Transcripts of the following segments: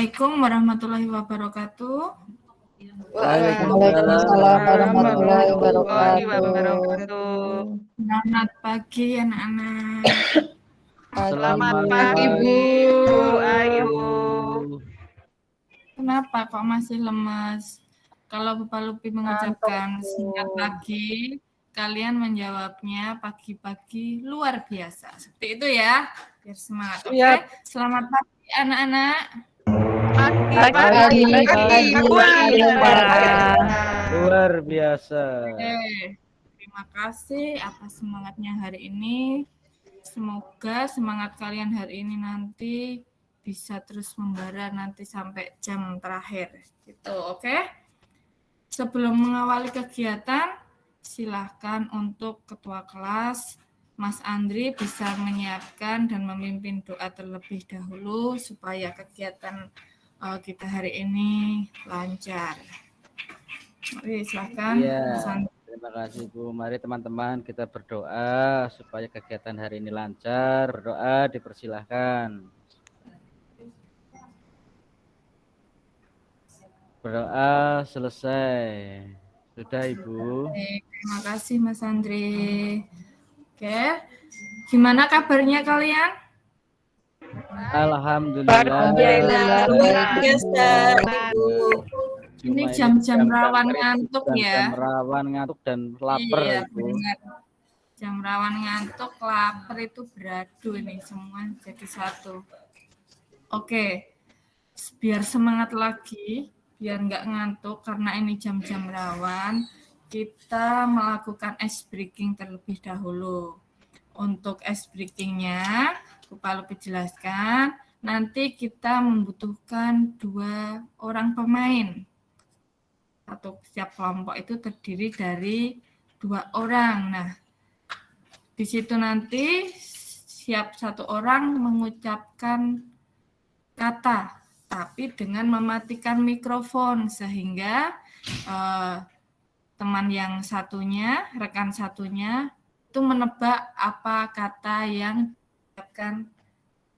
Assalamualaikum warahmatullahi wabarakatuh. Waalaikumsalam warahmatullahi wabarakatuh. Selamat pagi anak-anak. Selamat pagi Bu Ayu. Kenapa kok masih lemas? Kalau Bapak Lupi mengucapkan selamat pagi, kalian menjawabnya pagi-pagi luar biasa. Seperti itu ya, biar semangat. Oke, selamat pagi anak-anak. Pagi. Luar biasa. Oke, terima kasih atas semangatnya hari ini. Semoga semangat kalian hari ini nanti bisa terus membara nanti sampai jam terakhir. Gitu, oke? Sebelum mengawali kegiatan, silahkan untuk ketua kelas, Mas Andri bisa menyiapkan dan memimpin doa terlebih dahulu supaya kegiatan kita hari ini lancar. Mari silahkan. Iya, Mas Andri. terima kasih Bu. Mari teman-teman kita berdoa supaya kegiatan hari ini lancar. Berdoa dipersilahkan. Berdoa selesai. Sudah Ibu. Baik, terima kasih Mas Andri. Oke, gimana kabarnya kalian? Alhamdulillah. Luar biasa Ibu. Ini jam-jam rawan ngantuk ya. Jam rawan ngantuk dan lapar Iya, Ibu. benar. Jam rawan ngantuk, lapar itu beradu ini semua jadi satu. Oke, biar semangat lagi, biar nggak ngantuk karena ini jam-jam rawan, kita melakukan ice breaking terlebih dahulu. Untuk ice breakingnya, Bapak Lupi jelaskan, nanti kita membutuhkan 2 orang pemain. Setiap kelompok itu terdiri dari 2 orang. Nah, di situ nanti siap 1 orang mengucapkan kata, tapi dengan mematikan mikrofon sehingga teman yang satunya, rekan satunya itu menebak apa kata yang diucapkan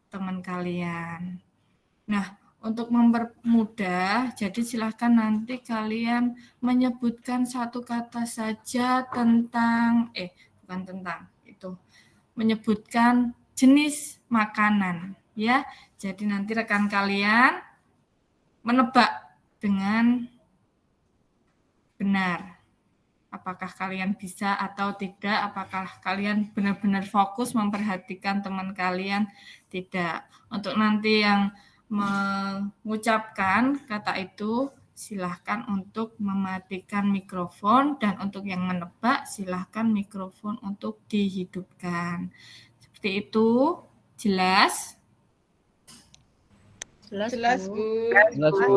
teman kalian. Nah, untuk mempermudah, jadi silahkan nanti kalian menyebutkan 1 kata saja tentang, menyebutkan jenis makanan, ya. Jadi nanti rekan kalian menebak dengan benar. Apakah kalian bisa atau tidak, apakah kalian benar-benar fokus memperhatikan teman kalian, tidak. Untuk nanti yang mengucapkan kata itu, silahkan untuk mematikan mikrofon, dan untuk yang menebak, silahkan mikrofon untuk dihidupkan. Seperti itu, jelas? Jelas Bu. Jelas Bu.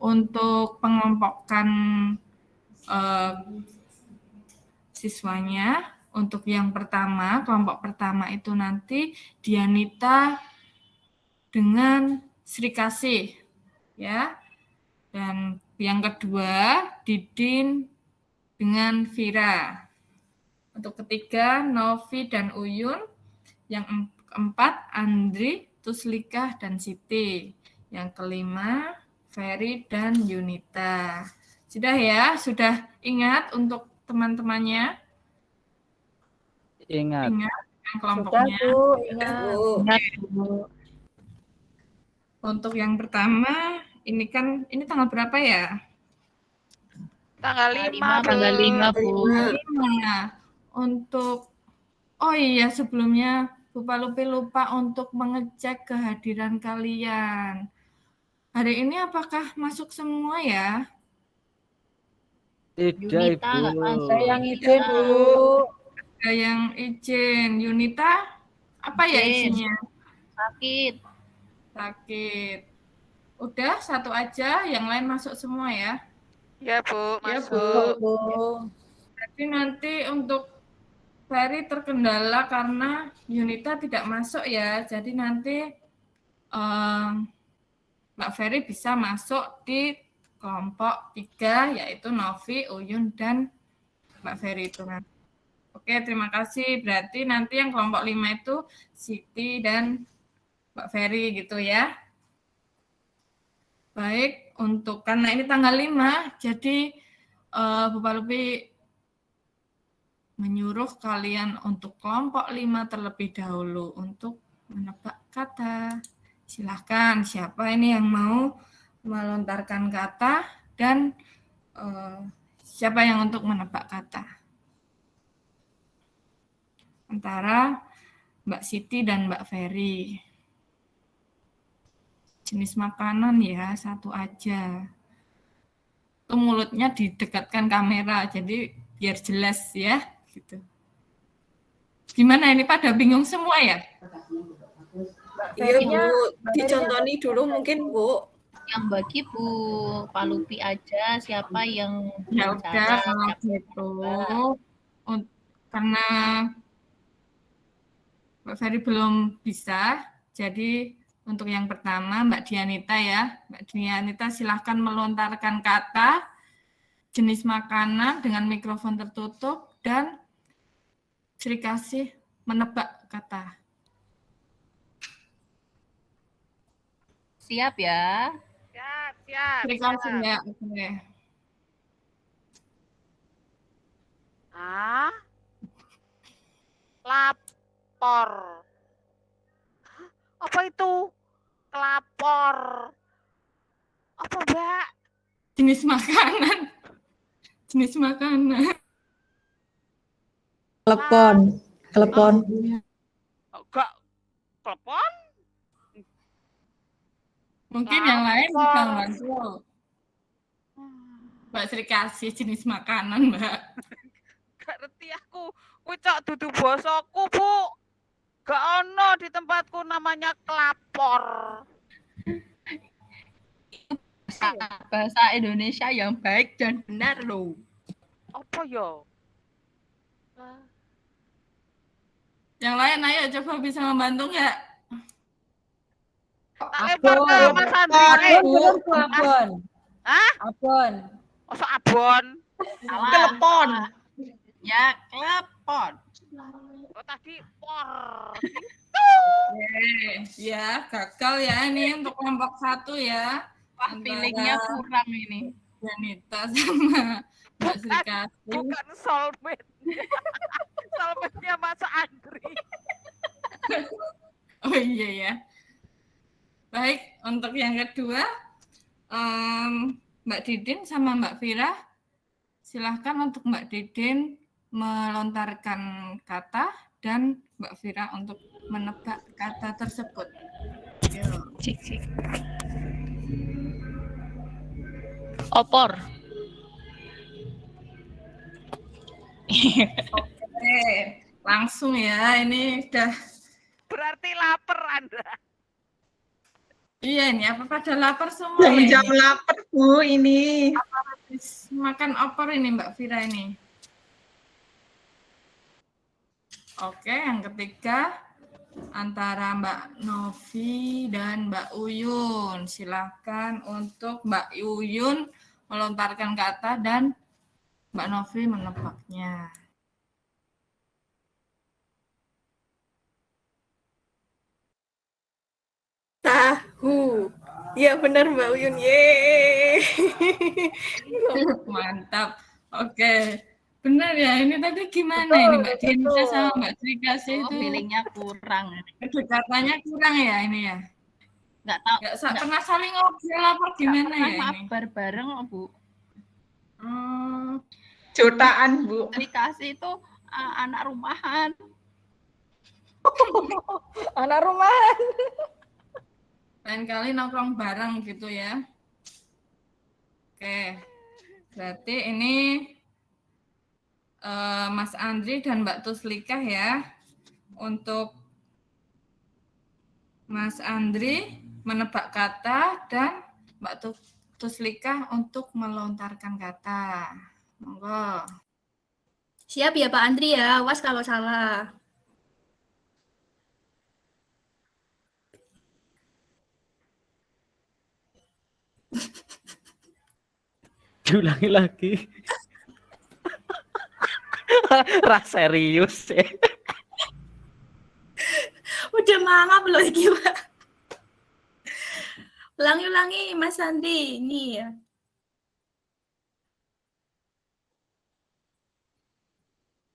Untuk pengelompokan siswanya, untuk yang pertama, kelompok pertama itu nanti Dianita dengan Sri Kasih, ya. Dan yang kedua, Didin dengan Vira. Untuk ketiga, Novi dan Uyun. Yang keempat, Andri, Tuslika, dan Siti. Yang kelima, Ferry dan Yunita. Sudah ya? Sudah ingat untuk teman-temannya? Ingat kelompoknya. Ingat Bu. Untuk yang pertama, ini tanggal berapa ya? Tanggal 5 Bu. 5. Untuk, oh iya, sebelumnya Bapak Lupi lupa untuk mengecek kehadiran kalian. Hari ini apakah masuk semua ya? tidak Ibu. Ada yang izin Bu. Ada yang izin. Yunita, apa ya isinya? Sakit. Udah 1 aja, yang lain masuk semua ya? Ya Bu, masuk. Jadi nanti untuk Ferry terkendala karena Yunita tidak masuk ya. Jadi nanti Mbak Ferry bisa masuk di kelompok 3, yaitu Novi, Uyun, dan Mbak Ferry itu kan. Oke, terima kasih. Berarti nanti yang kelompok 5 itu Siti dan Mbak Ferry gitu ya. Baik, untuk karena ini tanggal 5, jadi Bu Palupi menyuruh kalian untuk kelompok 5 terlebih dahulu untuk menebak kata. Silahkan, siapa ini yang mau melontarkan kata dan siapa yang untuk menebak kata? Antara Mbak Siti dan Mbak Ferry. Jenis makanan ya, satu aja. Itu mulutnya didekatkan kamera, jadi biar jelas ya. Gitu. Gimana ini pada bingung semua ya? Iya Bu, dicontoni dulu mungkin Bu. Yang bagi Bu Palupi aja siapa yang Ya udah kalau gitu. Karena Mbak Ferry belum bisa, jadi untuk yang pertama Mbak Dianita ya. Mbak Dianita silahkan melontarkan kata, jenis makanan dengan mikrofon tertutup, dan Sri Kasih menebak kata. Siap ya? Siap. Sri Kasih ya, oke. Lapor. Apa itu? Kelapor. Apa, Mbak? Jenis makanan. Jenis makanan. Telepon. Enggak. Telepon? Mungkin yang lain bisa bantu. Mbak Sri Kasih jenis makanan, Mbak. Gak ngerti aku. Kuwi cok dudu basaku, Bu. Gak ono di tempatku namanya kelapor. Bahasa Indonesia yang baik dan benar loh. Apa ya? Yang lain ayo coba bisa membantu nggak? Tak lempar ke Mas Andri. Abon. Hah? Abon. Masa abon? Salah. Telepon. Ya, telepon. Oh, tadi por. Ya, gagal ya ini untuk kelompok 1 ya. Wah, feelingnya kurang ini. Janita sama Mbak Sri Kasih. Bukan soulmate. Soulmate-nya Mas Andri. Oh iya ya. Baik, untuk yang kedua, Mbak Didin sama Mbak Vira, silahkan untuk Mbak Didin melontarkan kata dan Mbak Vira untuk menebak kata tersebut. Cik. Opor. Oke, langsung ya. Ini udah. Berarti lapar Anda. Iya ini apa pada lapar semua ya? Jam lapar Bu ini. Habis makan opor ini Mbak Vira ini. Oke, yang ketiga antara Mbak Novi dan Mbak Uyun. Silakan untuk Mbak Uyun melontarkan kata dan Mbak Novi menebaknya. Tahu. Ya benar Mbak Uyun. Yeay. Mantap. Oke. Benar ya. Ini tadi gimana ini Mbak Dinda sama Mbak Sri Kasih itu? Feelingnya kurang. Kedekatannya kurang ya ini ya. Nggak tahu. Nggak pernah saling ngobrol apa gimana ya ini? Mabar bareng Bu. Jutaan Bu. Sri Kasih itu anak rumahan. Anak rumahan. Lain kali nongkrong bareng gitu ya. Oke. Berarti ini Mas Andri dan Mbak Tuslika ya. Untuk Mas Andri menebak kata dan Mbak Tuslika untuk melontarkan kata. Monggo. Siap ya Pak Andri ya, awas kalau salah. Diulangi lagi. Rasa serius ya. Udah mangap loh iki Pak. Ulangi, Mas Andi. Ini ya.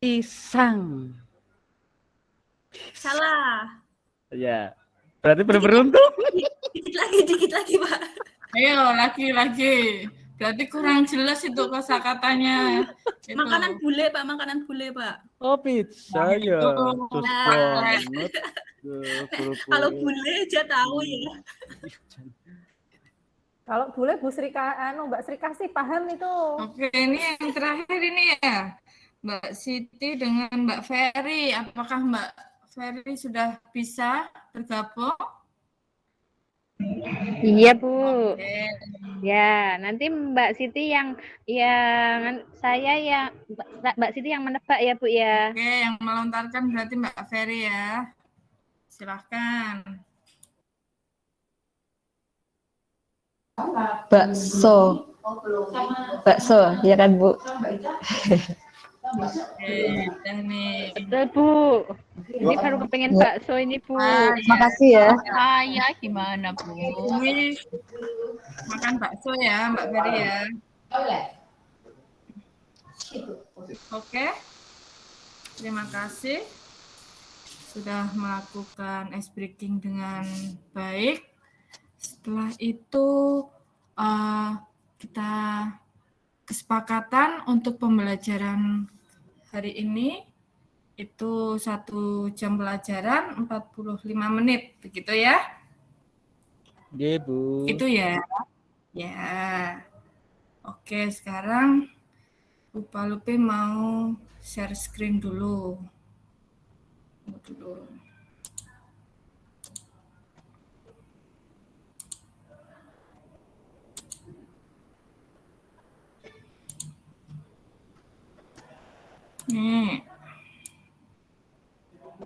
Pisang. Salah. Ya. Berarti beruntung. Dikit lagi, Pak. Ayo, lagi. Berarti kurang jelas itu kosakatanya. Itu. Makanan bule, Pak. Oh, pizza Nah, ya. itu. Sus Nah. banget. Kalau bule aja tahu ya. Kalau boleh Bu Mbak Sri Kasih paham itu. Oke, ini yang terakhir ini ya. Mbak Siti dengan Mbak Ferry. Apakah Mbak Ferry sudah bisa bergabung? Iya, Bu. Oke. Ya, nanti Mbak Siti yang saya yang Mbak Siti yang menebak ya, Bu ya. Oke, yang melontarkan berarti Mbak Ferry ya. Silahkan. Bakso. Bakso, ya kan, Bu? Oke, udah nih. Betul, Bu. Ini baru kepengen bakso ini, Bu. Makasih ya. Saya gimana, Bu? Ini makan bakso ya, Mbak Ferry ya. Oke. Terima kasih sudah melakukan ice breaking dengan baik. Setelah itu kita kesepakatan untuk pembelajaran hari ini itu 1 jam pelajaran 45 menit, begitu ya? Iya, Bu. Itu ya. Ya. Oke, sekarang Bu Palupi mau share screen dulu. Nih.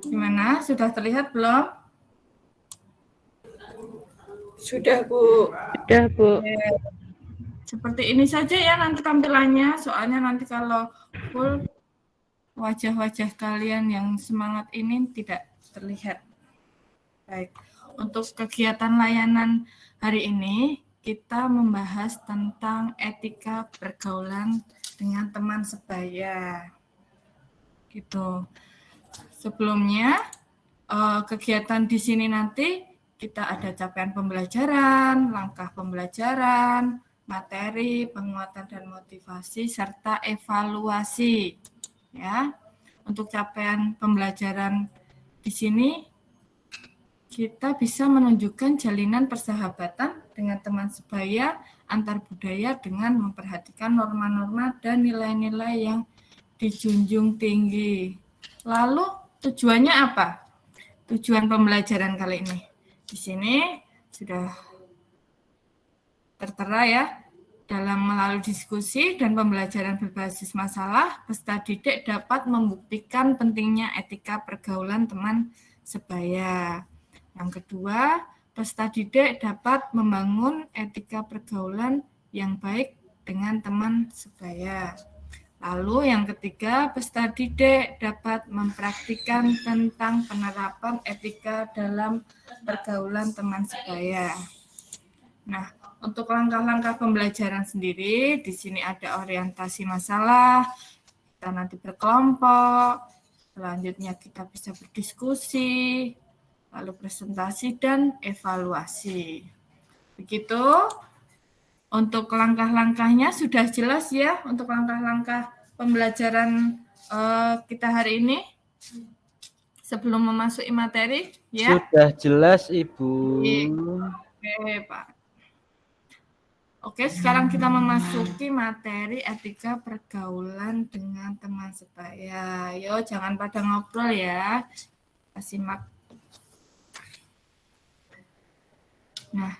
Gimana? Sudah terlihat belum? Sudah, Bu. Sudah, Bu. Oke. Seperti ini saja ya nanti tampilannya. Soalnya nanti kalau full wajah-wajah kalian yang semangat ini tidak terlihat. Baik. Untuk kegiatan layanan hari ini kita membahas tentang etika pergaulan dengan teman sebaya. Gitu. Sebelumnya kegiatan di sini nanti kita ada capaian pembelajaran, langkah pembelajaran, materi, penguatan dan motivasi serta evaluasi. Ya. Untuk capaian pembelajaran di sini kita bisa menunjukkan jalinan persahabatan dengan teman sebaya antar budaya dengan memperhatikan norma-norma dan nilai-nilai yang dijunjung tinggi. Lalu tujuannya apa? Tujuan pembelajaran kali ini. Di sini sudah tertera ya, dalam melalui diskusi dan pembelajaran berbasis masalah, peserta didik dapat membuktikan pentingnya etika pergaulan teman sebaya. Yang kedua, peserta didik dapat membangun etika pergaulan yang baik dengan teman sebaya. Lalu yang ketiga, peserta didik dapat mempraktikkan tentang penerapan etika dalam pergaulan teman sebaya. Nah, untuk langkah-langkah pembelajaran sendiri, di sini ada orientasi masalah, kita nanti berkelompok, selanjutnya kita bisa berdiskusi, lalu presentasi dan evaluasi. Begitu. Untuk langkah-langkahnya sudah jelas ya, untuk langkah-langkah pembelajaran kita hari ini sebelum memasuki materi ya. Sudah jelas, Ibu. Oke, Pak. Oke, sekarang kita memasuki materi etika pergaulan dengan teman sebaya. Yo, jangan pada ngobrol ya. Kita simak. Nah,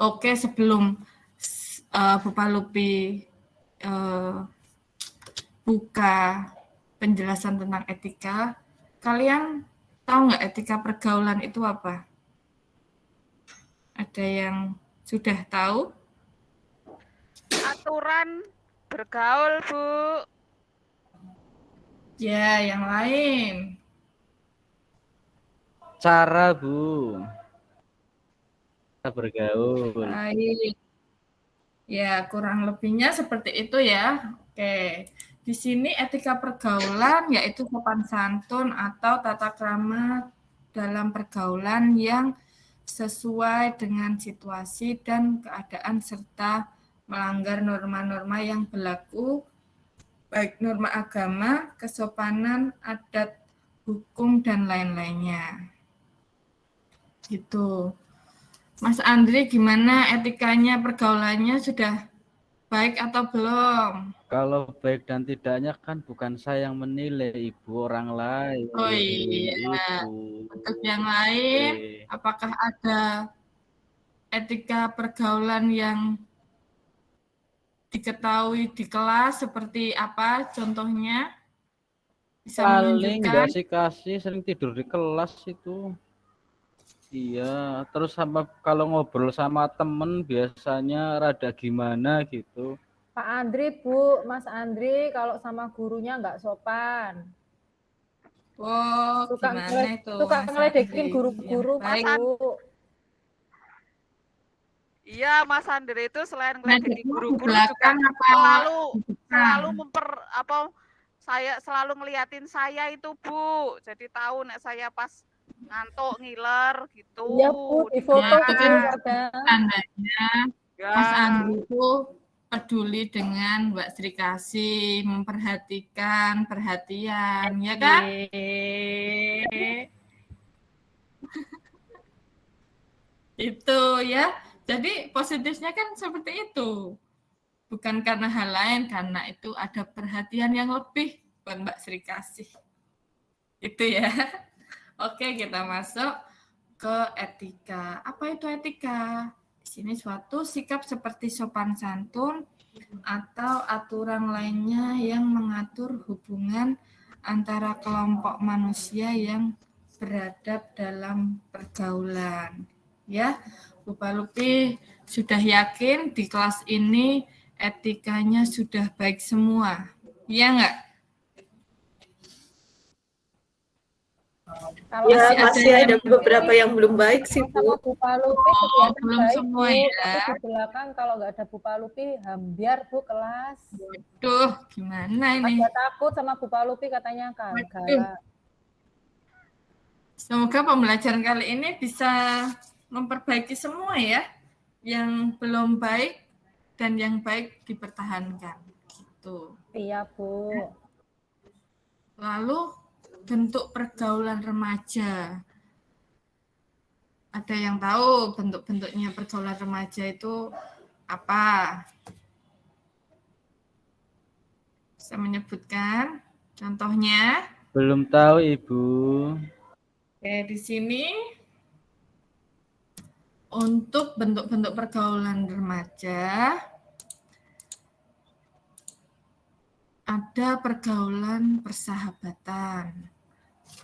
oke, sebelum Bu Palupi buka penjelasan tentang etika, kalian tahu nggak etika pergaulan itu apa? Ada yang sudah tahu? Aturan bergaul, Bu. Ya, yang lain. Cara, Bu. bergaul. Baik. Ya, kurang lebihnya seperti itu ya. Oke. Di sini etika pergaulan yaitu sopan santun atau tata krama dalam pergaulan yang sesuai dengan situasi dan keadaan serta melanggar norma-norma yang berlaku, baik norma agama, kesopanan, adat, hukum, dan lain-lainnya. Gitu. Mas Andri, gimana etikanya pergaulannya, sudah baik atau belum? Kalau baik dan tidaknya kan bukan saya yang menilai, Ibu, orang lain. Oh iya. Ibu. Untuk yang lain, apakah ada etika pergaulan yang diketahui di kelas seperti apa contohnya? Bisa Paling menunjukkan? nggak kasih sering tidur di kelas itu. Iya, terus sama kalau ngobrol sama temen biasanya rada gimana gitu. Pak Andri, Bu, Mas Andri, kalau sama gurunya nggak sopan. Oh, gimana itu? Suka Mas ngeledekin Andri? guru-guru, Ya, baik. Bu. Iya, Mas Andre itu selain ngeledekin Di guru-guru juga belakang apa? selalu saya selalu ngeliatin saya itu, Bu. Jadi tahu nek saya pas ngantuk ngiler gitu. Iya, Bu, di foto Ya, itu kan kadang. tandanya Ya. Mas Andri itu peduli dengan Mbak Sri Kasih, memperhatikan, perhatian, ya kan? Itu ya. Jadi positifnya kan seperti itu. Bukan karena hal lain, karena itu ada perhatian yang lebih buat Mbak Sri Kasih. Itu ya. Oke, kita masuk ke etika. Apa itu etika? Di sini suatu sikap seperti sopan santun atau aturan lainnya yang mengatur hubungan antara kelompok manusia yang beradab dalam pergaulan. Ya, Bu Palupi sudah yakin di kelas ini etikanya sudah baik semua. Iya enggak? Kalau ya, masih ada beberapa yang belum baik sih, Bu. Bu Palupi belum baik, semua Bu. ya. Tapi di belakang kalau nggak ada Bu Palupi, hambiar Bu kelas. Duh, gimana ini? Ada takut sama Bu Palupi katanya kagak. Semoga pembelajaran kali ini bisa memperbaiki semua ya. Yang belum baik dan yang baik dipertahankan. Gitu. Iya, Bu. Lalu bentuk pergaulan remaja. Ada yang tahu bentuk-bentuknya pergaulan remaja itu apa? Bisa menyebutkan contohnya? Belum tahu, Ibu. Oke, di sini untuk bentuk-bentuk pergaulan remaja ada pergaulan persahabatan.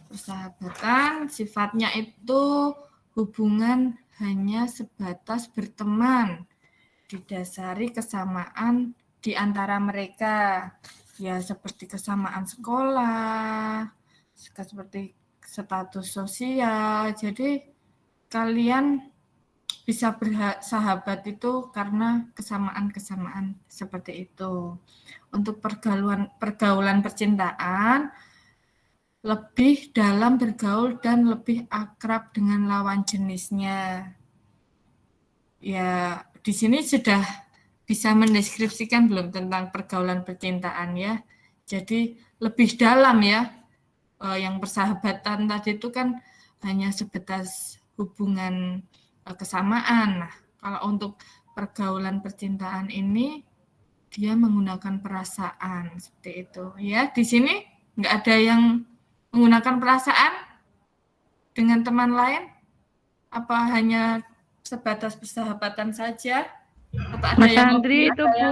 Persahabatan sifatnya itu hubungan hanya sebatas berteman, didasari kesamaan di antara mereka. Ya, seperti kesamaan sekolah, seperti status sosial. Jadi kalian bisa bersahabat itu karena kesamaan-kesamaan seperti itu. Untuk pergaulan percintaan, lebih dalam bergaul dan lebih akrab dengan lawan jenisnya. Ya, di sini sudah bisa mendeskripsikan belum tentang pergaulan percintaan ya. Jadi lebih dalam ya. Yang persahabatan tadi itu kan hanya sebatas hubungan kesamaan. Nah, kalau untuk pergaulan percintaan ini dia menggunakan perasaan seperti itu. Ya, di sini nggak ada yang menggunakan perasaan dengan teman lain? Apa hanya sebatas persahabatan saja? Atau ada Mas yang Andri itu, Bu.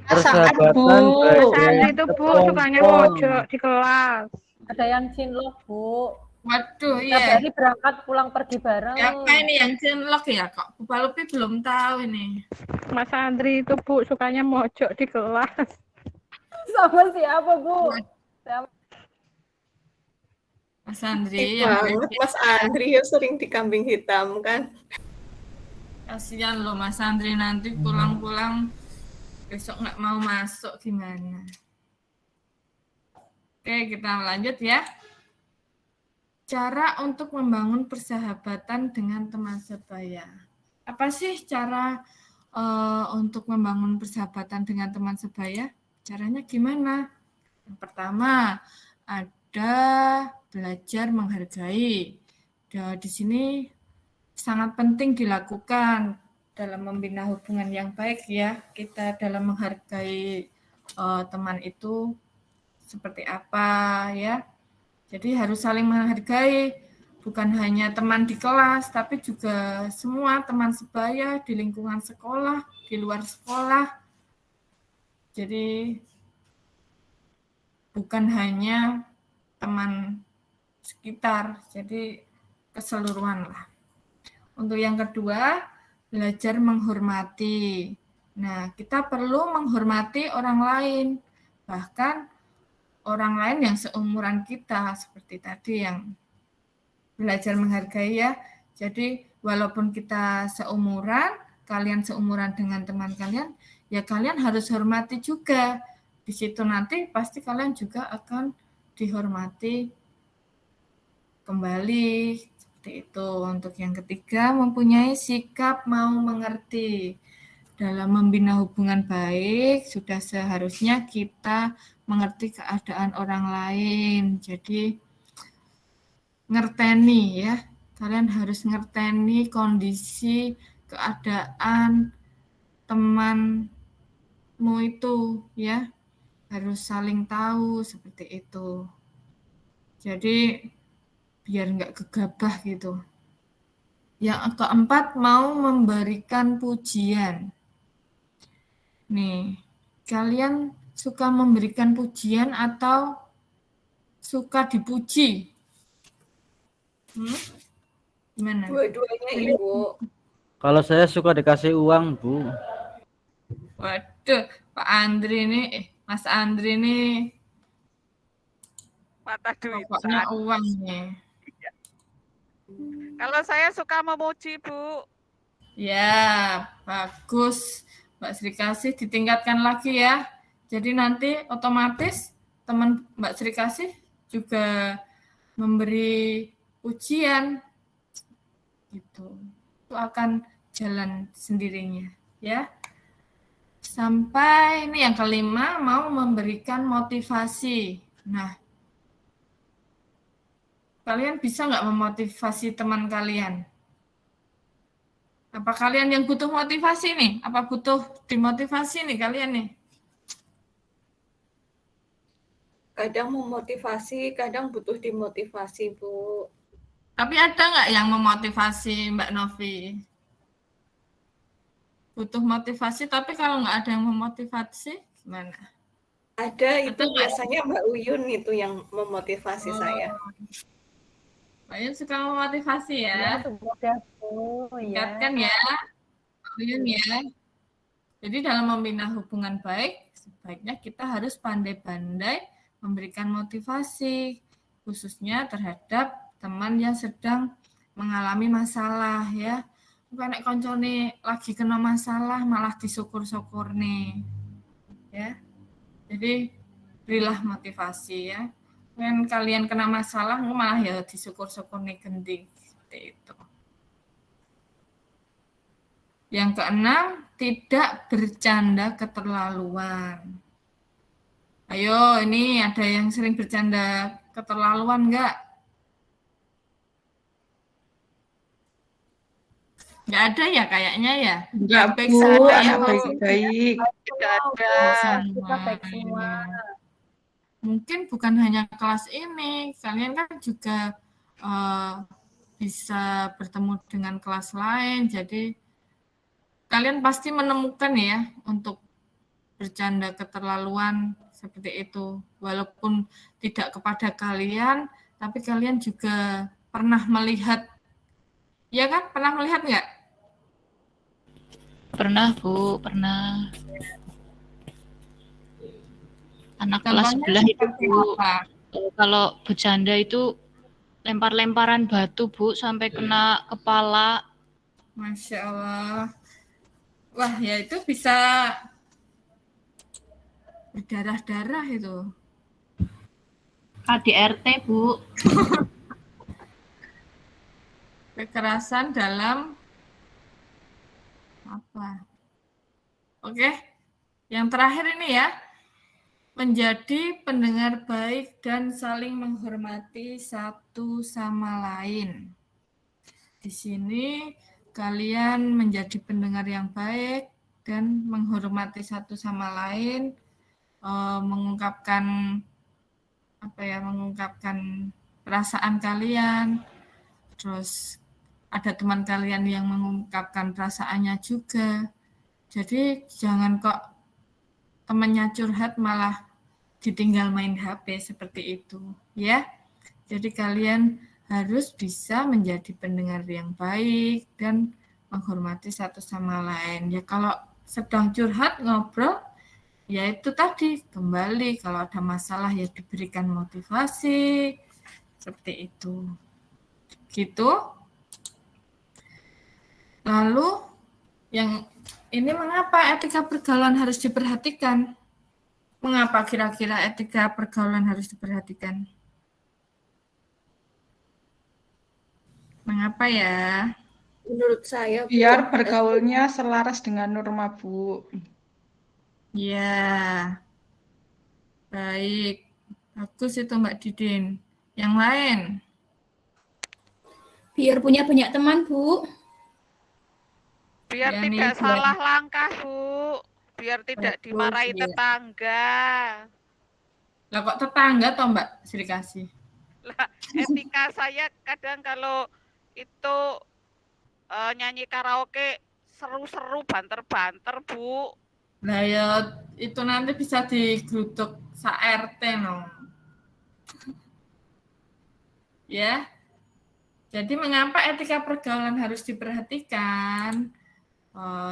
Persahabatan Mas Andri itu, Bu, sukanya mojok di kelas. Ada yang cinlok, Bu. Waduh, Iya. iya. Berangkat pulang pergi bareng. Siapa ini yang cinlok ya, kok? Bu Palupi belum tahu ini. Mas Andri itu, Bu, sukanya mojok di kelas. Sama siapa, Bu? Mas Andri. Mas Andri ya sering dikambing hitam kan. Kasihan loh Mas Andri, nanti pulang-pulang besok nggak mau masuk gimana? Oke, kita lanjut ya. Cara untuk membangun persahabatan dengan teman sebaya. Apa sih cara untuk membangun persahabatan dengan teman sebaya? Caranya gimana? Yang pertama, ada belajar menghargai. Di sini sangat penting dilakukan dalam membina hubungan yang baik ya. Kita dalam menghargai teman itu seperti apa ya. Jadi harus saling menghargai, bukan hanya teman di kelas, tapi juga semua teman sebaya di lingkungan sekolah, di luar sekolah. Jadi bukan hanya teman sekitar, jadi keseluruhan lah. Untuk yang kedua, belajar menghormati. Nah, kita perlu menghormati orang lain, bahkan orang lain yang seumuran kita, seperti tadi yang belajar menghargai ya. Jadi walaupun kita seumuran, kalian seumuran dengan teman kalian, ya kalian harus hormati juga. Di situ nanti pasti kalian juga akan dihormati kembali. Seperti itu. Untuk yang ketiga, mempunyai sikap mau mengerti. Dalam membina hubungan baik, sudah seharusnya kita mengerti keadaan orang lain. Jadi, ngerteni ya. Kalian harus ngerteni kondisi, keadaan temanmu itu ya. Harus saling tahu seperti itu. Jadi, biar nggak gegabah gitu. Yang keempat, mau memberikan pujian. Nih, kalian suka memberikan pujian atau suka dipuji? Gimana? Dua-duanya, Ibu. Kalau saya suka dikasih uang, Bu. Waduh, Pak Andri nih, Mas Andri nih, mata duit. pokoknya uang nih. Kalau saya suka memuji, Bu. Ya, bagus. Mbak Sri Kasih ditingkatkan lagi ya. Jadi nanti otomatis teman Mbak Sri Kasih juga memberi pujian. Gitu. Itu akan jalan sendirinya ya. Sampai ini yang kelima, mau memberikan motivasi. Nah, kalian bisa nggak memotivasi teman kalian? Apa kalian yang butuh motivasi nih? Apa butuh dimotivasi nih kalian nih? Kadang memotivasi, kadang butuh dimotivasi, Bu. Tapi ada nggak yang memotivasi Mbak Novi? Butuh motivasi, tapi kalau nggak ada yang memotivasi, gimana? Ada, itu biasanya Mbak Uyun itu yang memotivasi saya. Mbak Uyun suka memotivasi ya? Tingkatkan ya, Mbak Uyun ya. Jadi dalam membina hubungan baik, sebaiknya kita harus pandai-pandai memberikan motivasi, khususnya terhadap teman yang sedang mengalami masalah ya. Bukan nek koncone lagi kena masalah malah disyukur-syukur nih. Ya. Jadi berilah motivasi ya. When kalian kena masalah malah ya disyukur-syukur nih gending seperti itu. Yang keenam, tidak bercanda keterlaluan. Ayo, ini ada yang sering bercanda keterlaluan enggak? Nggak ada ya kayaknya ya? Enggak, baik Bu. semua ya, Anak baik-baik. Tidak ada. Kita baik semua. Mungkin bukan hanya kelas ini, kalian kan juga bisa bertemu dengan kelas lain, jadi kalian pasti menemukan ya untuk bercanda keterlaluan seperti itu. Walaupun tidak kepada kalian, tapi kalian juga pernah melihat, ya kan? Pernah melihat nggak? Pernah, Bu, pernah. Anak kelas sebelah itu, Bu, kalau bercanda itu lempar-lemparan batu, Bu, sampai kena kepala. Masya Allah. Wah, ya itu bisa berdarah-darah itu. KDRT, Bu. Kekerasan dalam apa? Oke, yang terakhir ini ya. Menjadi pendengar baik dan saling menghormati satu sama lain. Di sini kalian menjadi pendengar yang baik dan menghormati satu sama lain, mengungkapkan perasaan kalian. Terus ada teman kalian yang mengungkapkan perasaannya juga. Jadi jangan kok temannya curhat malah ditinggal main HP seperti itu, ya. Jadi kalian harus bisa menjadi pendengar yang baik dan menghormati satu sama lain. Ya kalau sedang curhat ngobrol, ya itu tadi kembali kalau ada masalah ya diberikan motivasi seperti itu. Gitu. Lalu yang ini mengapa etika pergaulan harus diperhatikan? Mengapa kira-kira etika pergaulan harus diperhatikan? Mengapa ya? Menurut saya, Bu, Biar bergaulnya selaras dengan norma, Bu. Ya, baik. Bagus itu Mbak Didin. Yang lain? Biar punya banyak teman, Bu. Biar Ya, tidak nih, salah langkah, Bu. Biar tidak Betul, dimarahi iya. tetangga. Lah kok tetangga toh Mbak Sri Kasih? Lah, etika saya kadang kalau itu nyanyi karaoke seru-seru banter-banter, Bu. Nah ya itu nanti bisa digeruduk sa-RT no. Ya. Jadi mengapa etika pergaulan harus diperhatikan?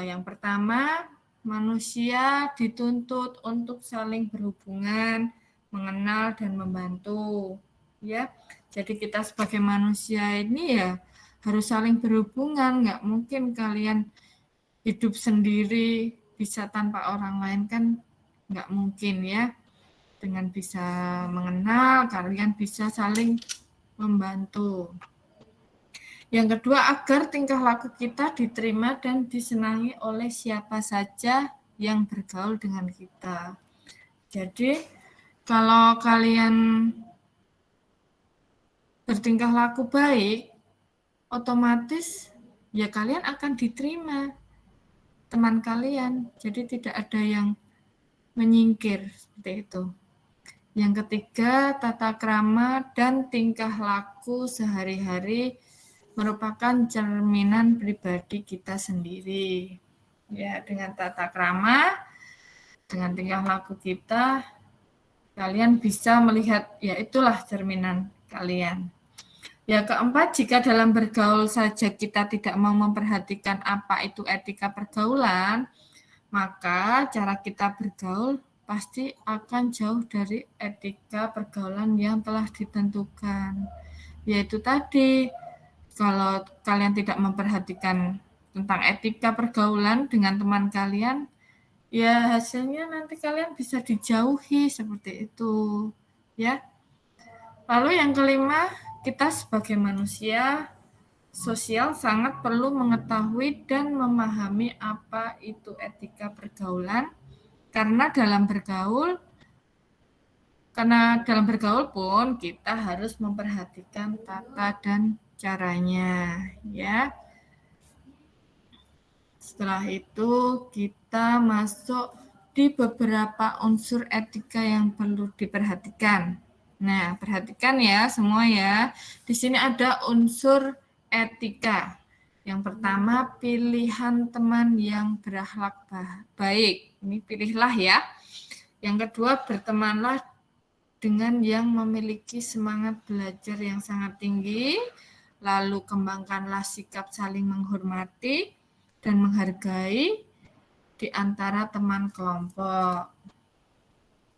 Yang pertama, manusia dituntut untuk saling berhubungan, mengenal dan membantu. Ya, jadi kita sebagai manusia ini ya harus saling berhubungan. Nggak mungkin kalian hidup sendiri bisa tanpa orang lain kan nggak mungkin ya. Dengan bisa mengenal, kalian bisa saling membantu. Yang kedua, agar tingkah laku kita diterima dan disenangi oleh siapa saja yang bergaul dengan kita. Jadi, kalau kalian bertingkah laku baik, otomatis ya kalian akan diterima teman kalian. Jadi tidak ada yang menyingkir seperti itu. Yang ketiga, tata krama dan tingkah laku sehari-hari merupakan cerminan pribadi kita sendiri. Ya, dengan tata krama, dengan tingkah laku kita, kalian bisa melihat, ya itulah cerminan kalian. Ya, keempat, jika dalam bergaul saja kita tidak mau memperhatikan apa itu etika pergaulan, maka cara kita bergaul pasti akan jauh dari etika pergaulan yang telah ditentukan. Yaitu tadi, kalau kalian tidak memperhatikan tentang etika pergaulan dengan teman kalian, ya hasilnya nanti kalian bisa dijauhi seperti itu, ya. Lalu yang kelima, kita sebagai manusia sosial sangat perlu mengetahui dan memahami apa itu etika pergaulan, karena dalam bergaul pun kita harus memperhatikan tata dan caranya, ya. Setelah itu kita masuk di beberapa unsur etika yang perlu diperhatikan. Nah, perhatikan ya semua ya. Di sini ada unsur etika. Yang pertama, pilihan teman yang berakhlak baik. Ini pilihlah ya. Yang kedua, bertemanlah dengan yang memiliki semangat belajar yang sangat tinggi. Lalu kembangkanlah sikap saling menghormati dan menghargai di antara teman kelompok.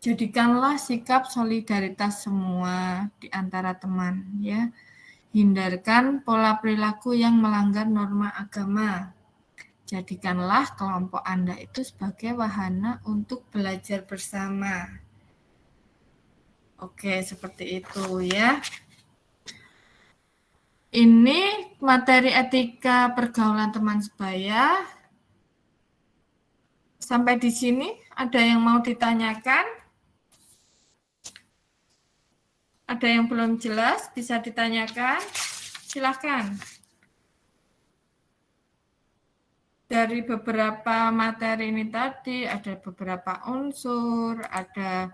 Jadikanlah sikap solidaritas semua di antara teman, ya. Hindarkan pola perilaku yang melanggar norma agama. Jadikanlah kelompok Anda itu sebagai wahana untuk belajar bersama. Oke, seperti itu ya. Ini materi etika pergaulan teman sebaya. Sampai di sini ada yang mau ditanyakan? Ada yang belum jelas, bisa ditanyakan? Silakan. Dari beberapa materi ini tadi, ada beberapa unsur, ada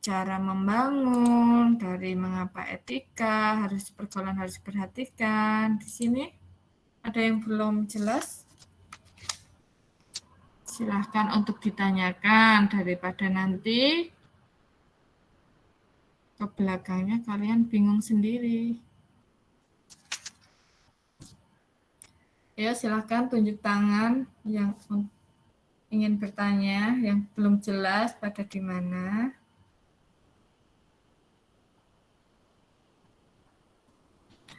cara membangun, dari mengapa etika, pergaulan harus diperhatikan. Di sini ada yang belum jelas? Silahkan untuk ditanyakan, daripada nanti ke belakangnya kalian bingung sendiri. Ya, silahkan tunjuk tangan yang ingin bertanya, yang belum jelas pada di mana.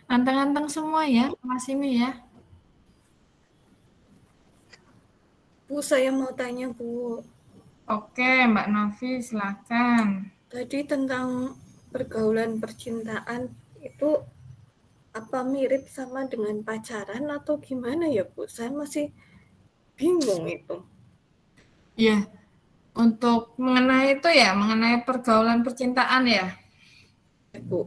Anteng-anteng semua ya, kelas ini ya. Bu, saya mau tanya, Bu. Oke, Mbak Novi, silakan. Tadi tentang pergaulan percintaan itu apa mirip sama dengan pacaran atau gimana ya, Bu? Saya masih bingung itu. Iya, untuk mengenai itu ya, mengenai pergaulan percintaan ya. Bu.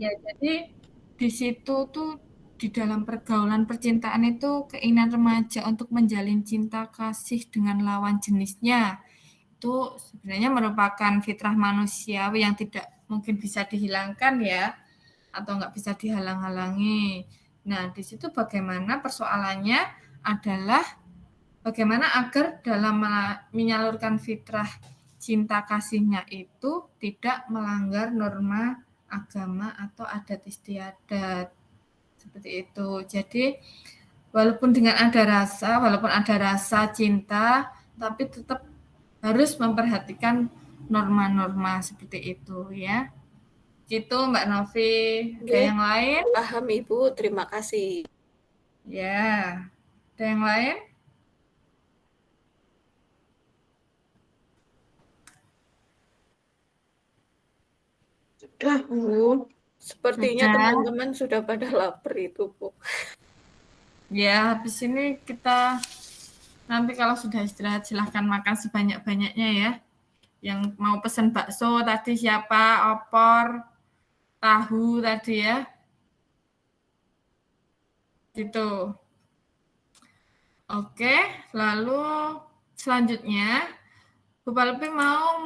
Ya, jadi di situ tuh di dalam pergaulan percintaan itu keinginan remaja untuk menjalin cinta kasih dengan lawan jenisnya itu sebenarnya merupakan fitrah manusiawi yang tidak mungkin bisa dihilangkan ya, atau nggak bisa dihalang-halangi. Nah, di situ bagaimana persoalannya adalah bagaimana agar dalam menyalurkan fitrah cinta kasihnya itu tidak melanggar norma agama atau adat istiadat. Seperti itu. Jadi walaupun ada rasa cinta, tapi tetap harus memperhatikan norma-norma seperti itu ya. Gitu Mbak Novi. Ada yang lain? Paham Ibu, terima kasih. Ya. Ada yang lain? Sudah, Bu. Sepertinya teman-teman sudah pada lapar itu, Bu. Ya, habis ini kita nanti kalau sudah istirahat silahkan makan sebanyak-banyaknya ya. Yang mau pesan bakso tadi siapa? Opor, tahu tadi ya. Gitu. Oke, lalu selanjutnya Bu Palpi mau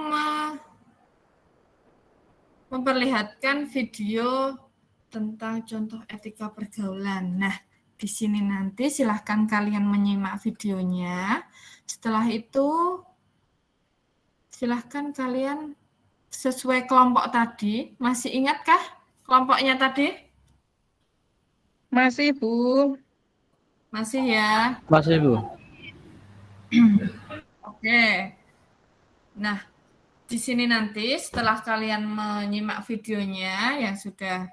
memperlihatkan video tentang contoh etika pergaulan. Nah, di sini nanti silahkan kalian menyimak videonya. Setelah itu, silahkan kalian sesuai kelompok tadi. Masih ingatkah kelompoknya tadi? Masih, Bu. Masih ya? Masih, Bu. Oke. Nah, di sini nanti setelah kalian menyimak videonya yang sudah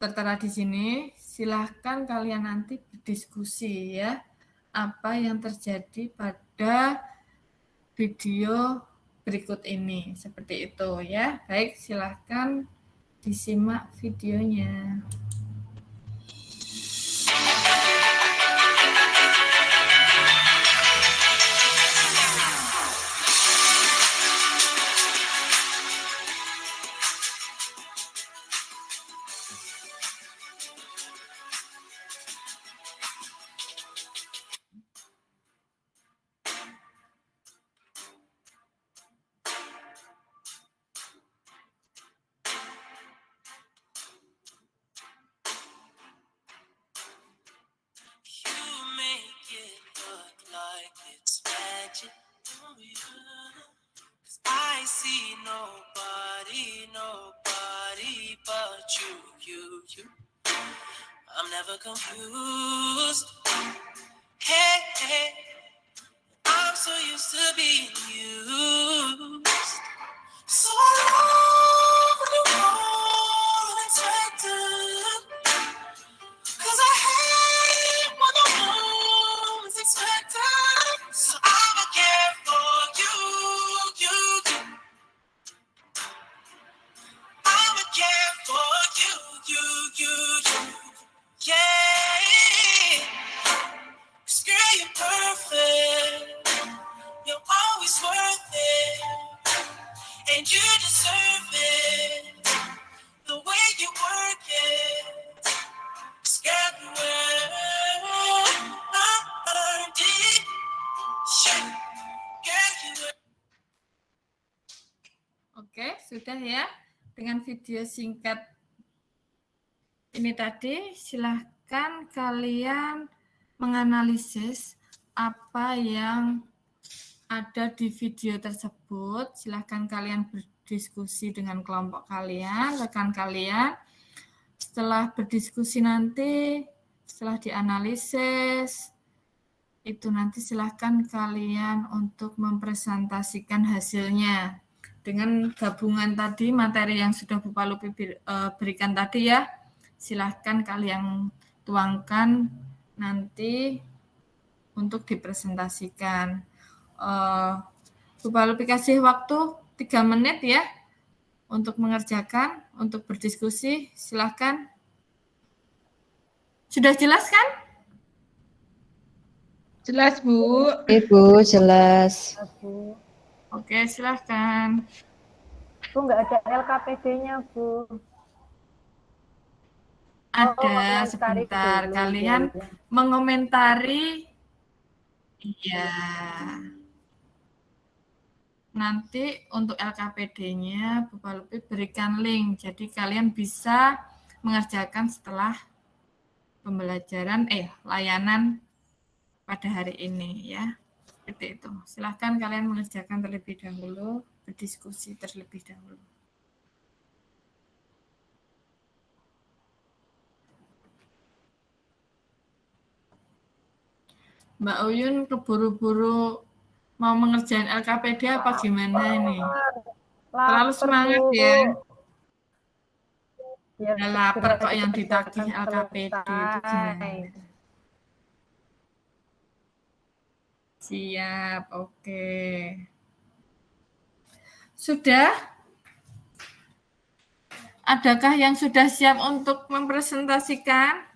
tertera di sini, silahkan kalian nanti berdiskusi ya, apa yang terjadi pada video berikut ini, seperti itu ya. Baik, silahkan disimak videonya. I see nobody but you. I'm never confused. Hey, I'm so used to being used. So long. Oke, sudah ya. Dengan video singkat ini tadi, silahkan kalian menganalisis apa yang ada di video tersebut. Silahkan kalian berdiskusi dengan kelompok kalian, rekan kalian. Setelah berdiskusi nanti, setelah dianalisis, itu nanti silahkan kalian untuk mempresentasikan hasilnya. Dengan gabungan tadi, materi yang sudah Bu Palupi berikan tadi ya, silahkan kalian tuangkan nanti untuk dipresentasikan. Bu Palupi kasih waktu 3 menit ya untuk mengerjakan, untuk berdiskusi. Silahkan. Sudah jelas kan? Jelas, Bu. Ibu, jelas. Oke, silahkan. Bu, nggak ada LKPD-nya, Bu. Ada, sebentar. dulu, Kalian ya. mengomentari. Iya. Nanti untuk LKPD-nya Bu Palupi berikan link. Jadi kalian bisa mengerjakan setelah pembelajaran layanan pada hari ini ya. Seperti itu. Silahkan kalian mengerjakan terlebih dahulu, berdiskusi terlebih dahulu. Mbak Uyun keburu-buru mau mengerjain LKPD apa gimana ini? Terlalu semangat ya. Ya, Udah lapar kok yang segera ditagih LKPD itu gimana? Siap, oke. Sudah? Adakah yang sudah siap untuk mempresentasikan?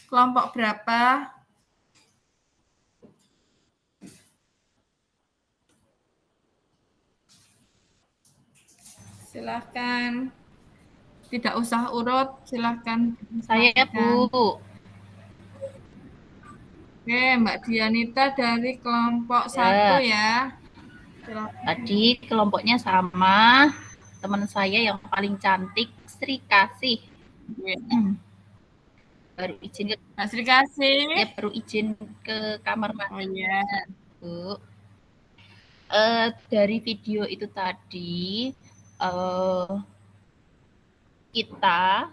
Kelompok berapa? Silahkan. Tidak usah urut, silahkan. Saya, Bu. Oke, Mbak Dianita dari kelompok 1 ya. Silahkan. Tadi kelompoknya sama. Teman saya yang paling cantik, Sri Kasih. Baru izin ke Sri Kasih. Ya, baru izin ke kamar mandi. Oh iya. Bu. Dari video itu tadi, kita,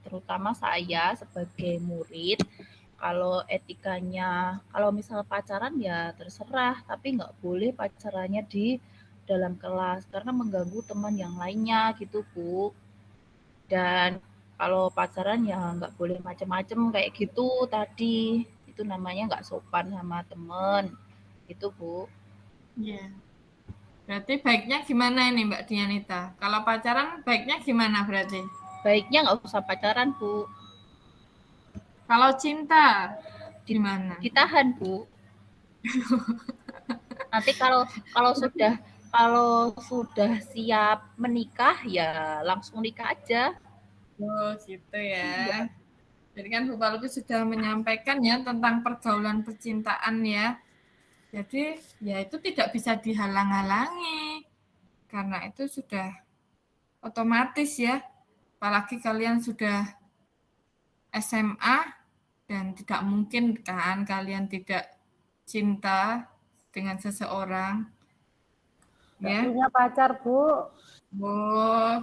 terutama saya sebagai murid, kalau etikanya, kalau misal pacaran ya terserah, tapi nggak boleh pacarannya di dalam kelas karena mengganggu teman yang lainnya gitu, Bu. Dan kalau pacaran ya nggak boleh macem-macem kayak gitu tadi, itu namanya nggak sopan sama temen, gitu, Bu. Iya. Berarti baiknya gimana ini Mbak Dianita? Kalau pacaran baiknya gimana berarti? Baiknya nggak usah pacaran, Bu. Kalau cinta gimana? Ditahan, Bu. Nanti kalau sudah siap menikah ya langsung nikah aja. Oh gitu ya. Jadi kan Bu Palupi sudah menyampaikan ya tentang pergaulan percintaan ya. Jadi ya itu tidak bisa dihalang-halangi. Karena itu sudah otomatis ya. Apalagi kalian sudah SMA dan tidak mungkin kan kalian tidak cinta dengan seseorang. Ya. Punya pacar, Bu. Oh,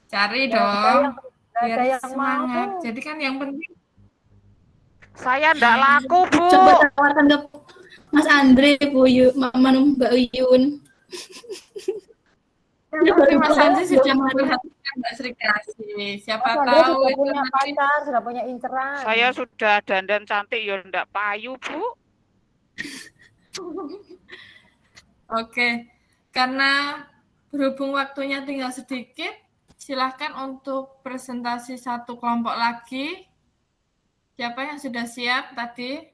cari ya, dong. Biar yang semangat. mau. Jadi kan yang penting. Saya enggak laku, Bu. Coba tawarkan ke Mas Andre, Bu Mbak Uyun. Tapi Mas Andre sudah memperhatikan Mbak Sri Kasih. Siapa tahu sudah punya pacar, sudah punya inceran. Saya sudah dandan cantik, ya enggak payu, Bu. Oke, karena berhubung waktunya tinggal sedikit, silahkan untuk presentasi satu kelompok lagi. Siapa yang sudah siap tadi?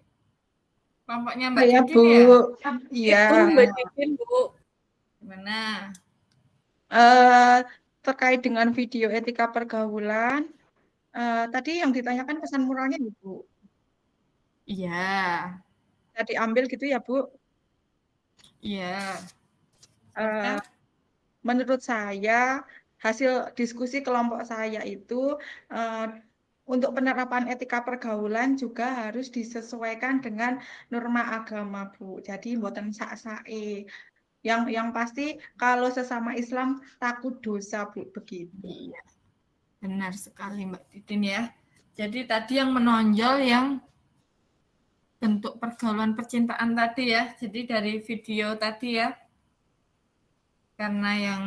Kelompoknya Mbak Didin Bu. ya? Iya. Mbak Didin, Bu. Gimana? Terkait dengan video etika pergaulan, tadi yang ditanyakan pesan moralnya, Bu. Iya. Tadi ambil gitu ya, Bu? Iya. menurut saya hasil diskusi kelompok saya itu untuk penerapan etika pergaulan juga harus disesuaikan dengan norma agama, Bu. Jadi mboten sak-sake. Yang pasti kalau sesama Islam takut dosa, Bu, begitu. Iya, benar sekali Mbak Titin ya. Jadi tadi yang menonjol yang bentuk pergaulan percintaan tadi ya. Jadi dari video tadi ya. Karena yang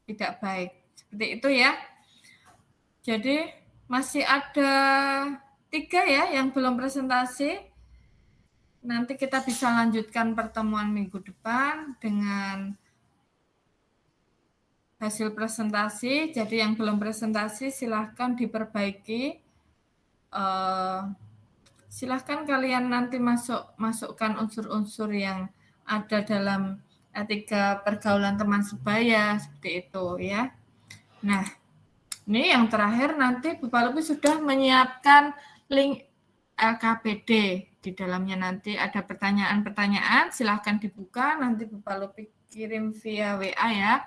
tidak baik. Seperti itu ya. Jadi masih ada 3 ya yang belum presentasi. Nanti kita bisa lanjutkan pertemuan minggu depan dengan hasil presentasi. Jadi yang belum presentasi silahkan diperbaiki. Silahkan kalian nanti masukkan unsur-unsur yang ada dalam etika pergaulan teman sebaya seperti itu ya. Nah, ini yang terakhir nanti Bu Palupi sudah menyiapkan link LKPD. Di dalamnya nanti ada pertanyaan-pertanyaan, silahkan dibuka, nanti Bu Palupi kirim via WA ya.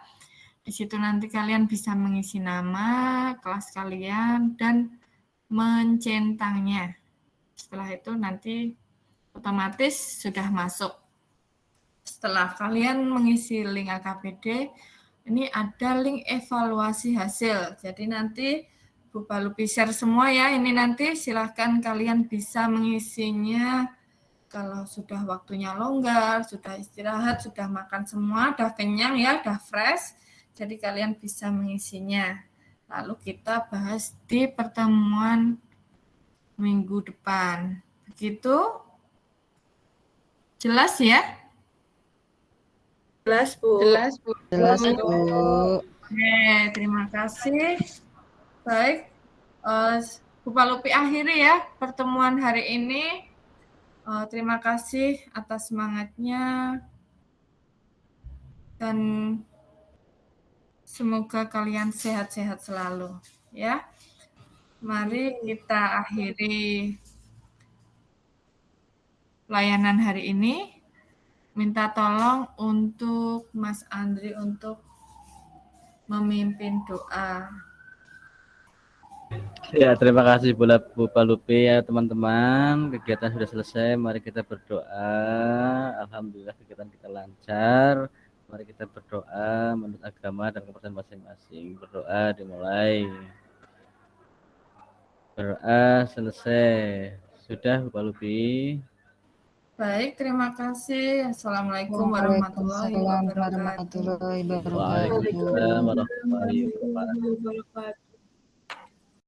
Di situ nanti kalian bisa mengisi nama, kelas kalian, dan mencentangnya. Setelah itu nanti otomatis sudah masuk. Setelah kalian mengisi link LKPD, ini ada link evaluasi hasil. Jadi nanti Bu Palupi share semua ya. Ini nanti silahkan kalian bisa mengisinya kalau sudah waktunya longgar, sudah istirahat, sudah makan semua, udah kenyang ya, udah fresh. Jadi kalian bisa mengisinya. Lalu kita bahas di pertemuan minggu depan. Begitu? Jelas ya? Jelas, Bu. Jelas, Bu. Jelas, Bu. Oke, terima kasih. Baik, Bu Palupi akhiri ya pertemuan hari ini. Terima kasih atas semangatnya. Dan semoga kalian sehat-sehat selalu. Ya, mari kita akhiri layanan hari ini. Minta tolong untuk Mas Andri untuk memimpin doa. Ya, terima kasih Bu Palupi ya teman-teman. Kegiatan sudah selesai, mari kita berdoa. Alhamdulillah kegiatan kita lancar. Mari kita berdoa menurut agama dan kepercayaan masing-masing. Berdoa dimulai. Berdoa selesai. Sudah Bu Palupi. Baik, terima kasih. Assalamualaikum warahmatullahi wabarakatuh. Waalaikumsalam warahmatullahi wabarakatuh.